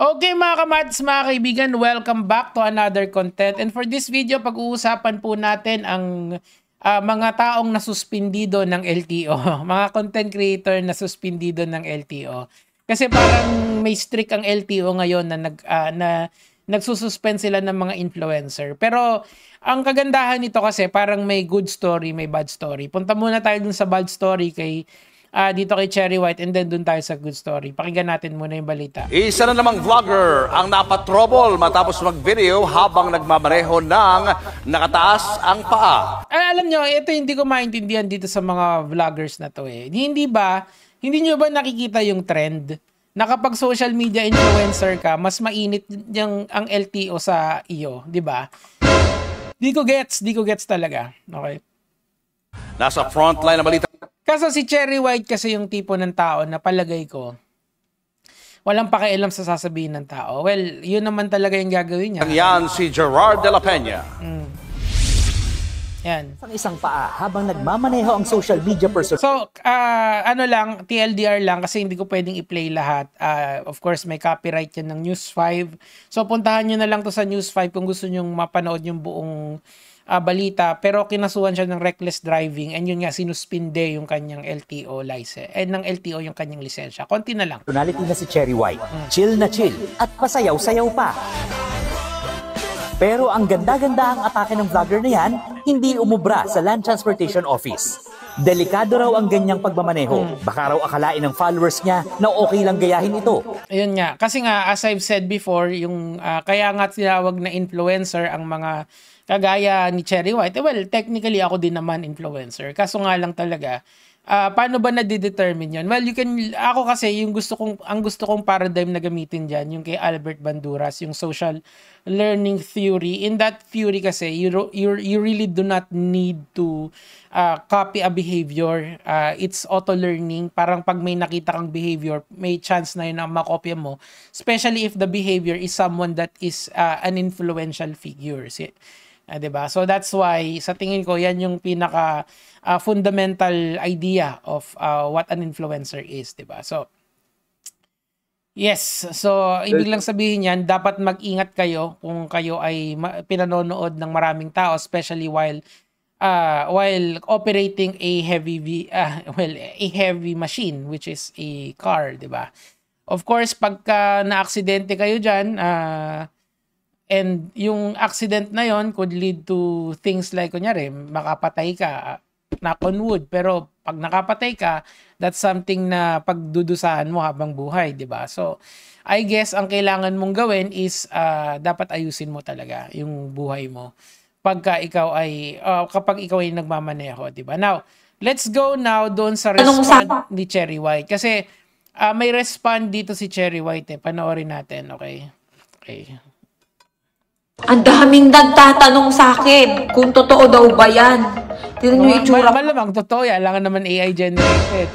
Okay mga kamads, mga kaibigan, welcome back to another content. And for this video, pag-uusapan po natin ang mga taong nasuspindido ng LTO. Mga content creator na suspendido ng LTO. Kasi parang may strict ang LTO ngayon na nagsususpend sila ng mga influencer. Pero ang kagandahan nito kasi parang may good story, may bad story. Punta muna tayo dun sa bad story dito kay Cherry White and then dun tayo sa good story. Pakinggan natin muna yung balita. Isa na namang vlogger ang napatrobol matapos mag-video habang nagmamaneho ng nakataas ang paa. Alam nyo, ito hindi ko maintindihan dito sa mga vloggers na to eh. Hindi nyo ba nakikita yung trend? Na kapag social media influencer ka, mas mainit ang LTO sa iyo, di ba? Di ko gets talaga. Okay. Nasa frontline na balita. Kaso si Cherry White kasi yung tipo ng tao na palagay ko, walang pakialam sa sasabihin ng tao. Well, yun naman talaga yung gagawin niya. Yan si Gerard de la Peña. Yan. Ang isang paa habang nagmamaneho ang social media person. So, TLDR lang kasi hindi ko pwedeng i-play lahat. Of course, may copyright yan ng News 5. So, puntahan nyo na lang to sa News 5 kung gusto nyo mapanood yung buong balita. Pero kinasuhan siya ng reckless driving and yun nga, sinuspinde yung kanyang LTO license. Ng LTO yung kanyang lisensya. Konti na lang. Personality na si Cherry White. Chill na chill at pasayaw-sayaw pa. Pero ang ganda-ganda ang atake ng vlogger na yan, hindi umubra sa Land Transportation Office. Delikado raw ang ganyang pagmamaneho. Baka raw akalain ng followers niya na okay lang gayahin ito. Ayun nga. Kasi nga, as I've said before, yung kaya nga tinawag na influencer ang mga kagaya ni Cherry White. Well, technically ako din naman influencer. Kaso nga lang talaga, paano ba nadidetermine yun? Well, ako kasi, ang gusto kong paradigm na gamitin dyan, yung kay Albert Banduras, yung social learning theory. In that theory kasi, you really do not need to copy a behavior. It's auto-learning. Parang pag may nakita kang behavior, may chance na yun na makopya mo. Especially if the behavior is someone that is an influential figure. Diba? So that's why, sa tingin ko, yan yung pinaka fundamental idea of what an influencer is. Diba? So, yes. So, ibig lang sabihin yan, dapat mag-ingat kayo kung kayo ay pinanonood ng maraming tao, especially while operating a heavy machine, which is a car. Diba? Of course, pagka na-aksidente kayo dyan, and yung accident na yon could lead to things like, kunyari, makapatay ka, knock on wood. Pero pag nakapatay ka, that's something na pagdudusahan mo habang buhay, di ba? So, I guess, ang kailangan mong gawin is, dapat ayusin mo talaga yung buhay mo. Kapag ikaw ay nagmamaneho, di ba? Now, let's go now doon sa respond ni Cherry White. Kasi, may respond dito si Cherry White, panoorin natin, okay? Okay. Ang daming nagtatanong sa akin kung totoo daw ba yan. Tignan nyo yung itsura. Malamang totoo yan. Alangan naman AI generated.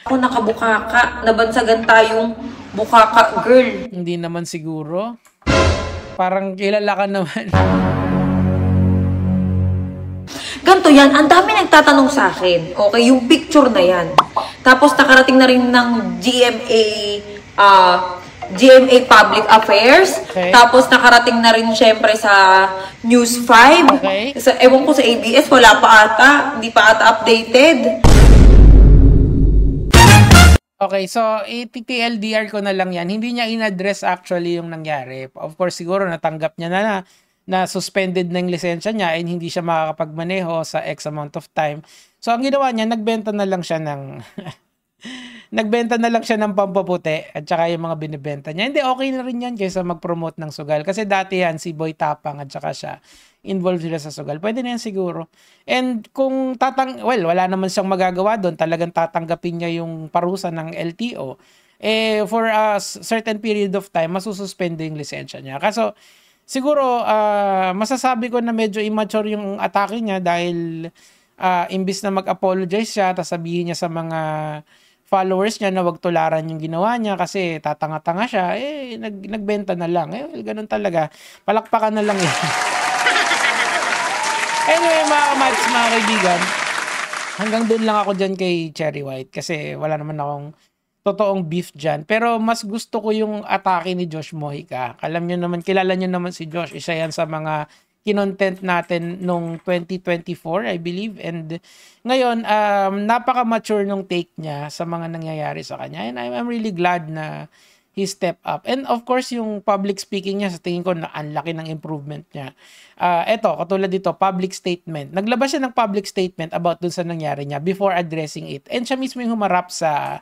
Ako nakabukaka. Nabansagan tayong bukaka girl. Hindi naman siguro. Parang kilala ka naman. Ganto yan. Ang dami nagtatanong sa akin. Okay, yung picture na yan. Tapos nakarating na rin ng GMA Public Affairs. Okay. Tapos nakarating na rin syempre sa News 5. Okay. Ewan ko sa ABS, wala pa ata. Hindi pa ata updated. Okay, so TLDR ko na lang yan. Hindi niya in-address actually yung nangyari. Of course, siguro natanggap niya na suspended na yung lisensya niya and hindi siya makakapagmaneho sa X amount of time. So, ang ginawa niya, nagbenta na lang siya ng pampaputi at saka yung mga binibenta niya. Hindi, okay na rin yan kaysa mag-promote ng sugal. Kasi dati yan, si Boy Tapang at saka siya, involved sila sa sugal. Pwede na yan siguro. And kung wala naman siyang magagawa doon, talagang tatanggapin niya yung parusa ng LTO. For a certain period of time, masususpende yung lisensya niya. Kaso, siguro, masasabi ko na medyo immature yung atake niya dahil imbis na mag-apologize siya, tapos sabihin niya sa mga followers niya na wag tularan yung ginawa niya kasi tatanga-tanga siya, nagbenta na lang. Ganun talaga. Palakpakan na lang yun. Anyway, mga kaibigan, hanggang doon lang ako dyan kay Cherry White kasi wala naman akong totoong beef dyan. Pero mas gusto ko yung atake ni Josh Mojica. Alam nyo naman, kilala nyo naman si Josh. Isa yan sa mga kinontent natin nung 2024, I believe. And ngayon, napaka-mature nung take niya sa mga nangyayari sa kanya. And I'm really glad na he step up. And of course, yung public speaking niya, sa tingin ko na ang laki ng improvement niya. Eto, katulad dito, public statement. Naglabas siya ng public statement about dun sa nangyari niya before addressing it. And siya mismo yung humarap sa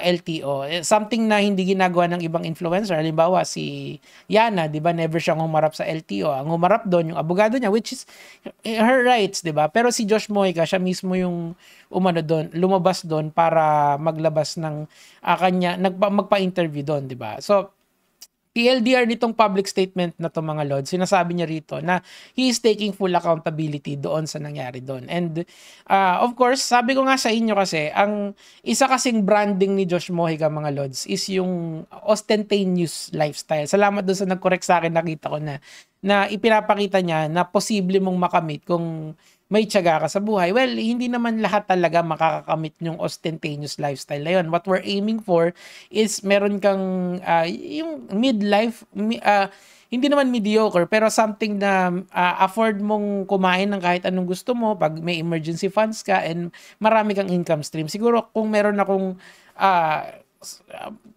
LTO. Something na hindi ginagawa ng ibang influencer. Halimbawa, si Yana, di ba, never siyang humarap sa LTO. Ang humarap doon, yung abogado niya, which is her rights, di ba? Pero si Josh Mojica, siya mismo yung lumabas doon para maglabas ng kanya, magpa-interview doon, di ba? So, TLDR nitong public statement na to mga Lord, sinasabi niya rito na he is taking full accountability doon sa nangyari doon. And of course, sabi ko nga sa inyo kasi, ang isa kasing branding ni Josh Mojica mga Lords is yung ostentatious lifestyle. Salamat doon sa nag-correct sa akin, nakita ko na ipinapakita niya na posible mong makamit kung may tiyaga ka sa buhay. Well, hindi naman lahat talaga makakakamit yung ostentatious lifestyle na yun. What we're aiming for is meron kang yung midlife, hindi naman mediocre, pero something na afford mong kumain ng kahit anong gusto mo pag may emergency funds ka and marami kang income stream. Siguro kung meron akong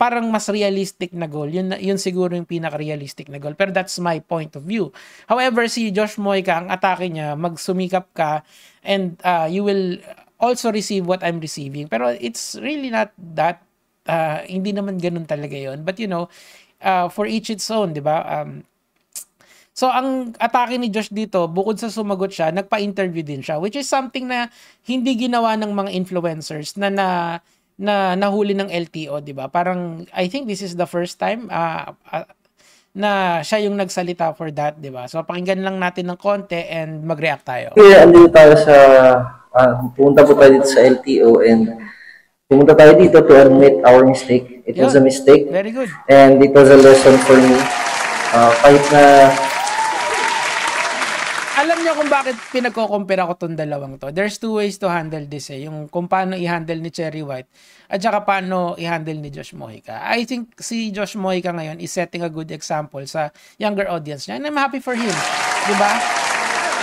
parang mas realistic na goal, yun siguro yung pinaka-realistic na goal. Pero that's my point of view. However, si Josh Mojica, ang atake niya, magsumikap ka and you will also receive what I'm receiving. Pero it's really not that, hindi naman ganun talaga yun. But you know, for each its own, di ba? So, ang atake ni Josh dito, bukod sa sumagot siya, nagpa-interview din siya, which is something na hindi ginawa ng mga influencers na nahuli ng LTO, di ba? Parang, I think this is the first time na siya yung nagsalita for that, di ba? So, pakinggan lang natin ng konti and mag-react tayo. Okay, andito tayo sa, pumunta po tayo dito sa LTO and pumunta tayo dito to admit our mistake. It was a mistake. Very good. And it was a lesson for me. Kahit na alam niyo kung bakit pinagko-compare ako tong dalawang to. There's two ways to handle this Yung kung paano i-handle ni Cherry White at saka paano i-handle ni Josh Mojica. I think si Josh Mojica ngayon is setting a good example sa younger audience niya. And I'm happy for him. Diba?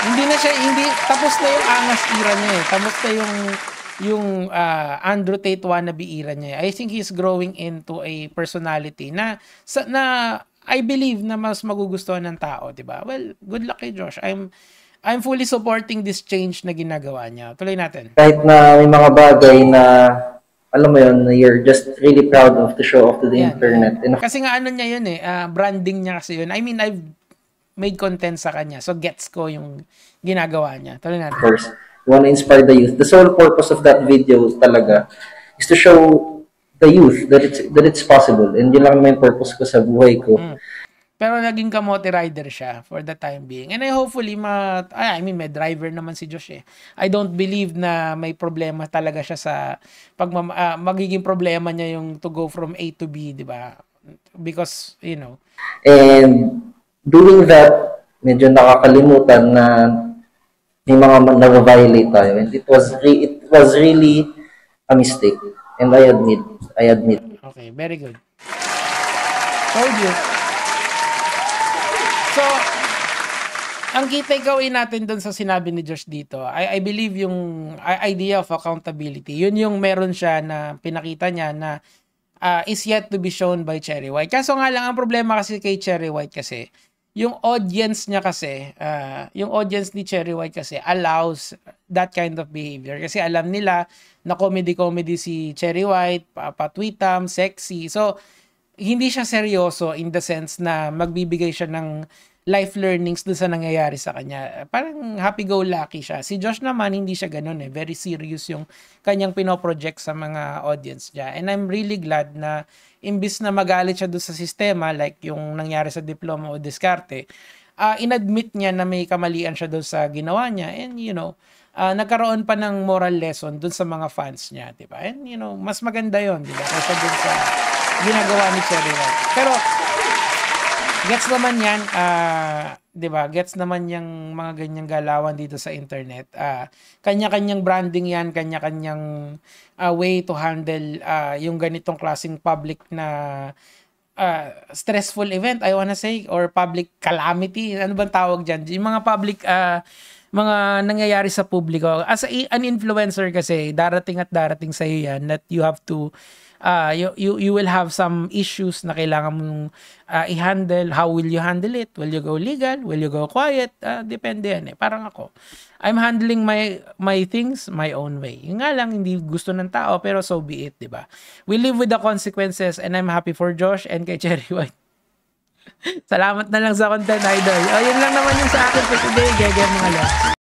Hindi tapos na yung angas era niya Tapos na yung Andrew Tate wannabe era niya. I think he's growing into a personality na I believe na mas magugustuhan ng tao, di ba? Well, good luck kay Josh. I'm fully supporting this change na ginagawa niya. Tuloy natin. Kahit na may mga bagay na, alam mo yun, you're just really proud of to show off to the internet. Kasi nga ano niya yun branding niya kasi yun. I mean, I've made content sa kanya. So, gets ko yung ginagawa niya. Tuloy natin. Of course, you want to inspire the youth. The sole purpose of that video talaga is to show the youth that it's possible, and yun lang may purpose ko sa buhay ko. Pero naging kamote rider siya for the time being, and I hopefully I mean may driver naman si Josh I don't believe na may problema talaga siya sa magiging problema niya yung to go from A to B, di ba? Because you know, and doing that, medyo nakakalimutan na may mga nag-violate tayo, and it was really a mistake. And I admit. Okay, very good. Told you. So, ang key takeaway natin dun sa sinabi ni Josh dito, I believe yung idea of accountability, yun yung meron siya na pinakita niya na is yet to be shown by Cherry White. Kaso nga lang, ang problema kasi kay Cherry White kasi, yung audience niya kasi, yung audience ni Cherry White kasi allows that kind of behavior. Kasi alam nila na comedy si Cherry White, patwitam, sexy. So, hindi siya seryoso in the sense na magbibigay siya ng life learnings doon sa nangyayari sa kanya. Parang happy-go-lucky siya. Si Josh naman, hindi siya ganun Very serious yung kanyang pinoproject sa mga audience niya. And I'm really glad na imbis na magalit siya doon sa sistema, like yung nangyari sa diploma o diskarte, inadmit niya na may kamalian siya doon sa ginawa niya. And you know, nagkaroon pa ng moral lesson doon sa mga fans niya, di ba? And you know, mas maganda yon, di ba? Kaysa doon sa ginagawa ni Cherry White. Pero Gets naman yan, 'di ba? Gets naman yung mga ganyang galawan dito sa internet. Kanya-kanyang branding yan, kanya-kanyang way to handle yung ganitong klaseng public na stressful event, I wanna say, or public calamity. Ano bang tawag dyan? Yung mga public, mga nangyayari sa publiko. As an influencer kasi, darating at darating sa'yo yan that you have to you will have some issues na kailangan mong i-handle. How will you handle it? Will you go legal? Will you go quiet? Depende yan eh. Parang ako, I'm handling my things my own way. Yung nga lang, hindi gusto ng tao, pero so be it, di ba? We live with the consequences, and I'm happy for Josh and kay Cherry White. Salamat na lang sa content, idol. Yun lang naman yung sa akin for today. Gege mga loves.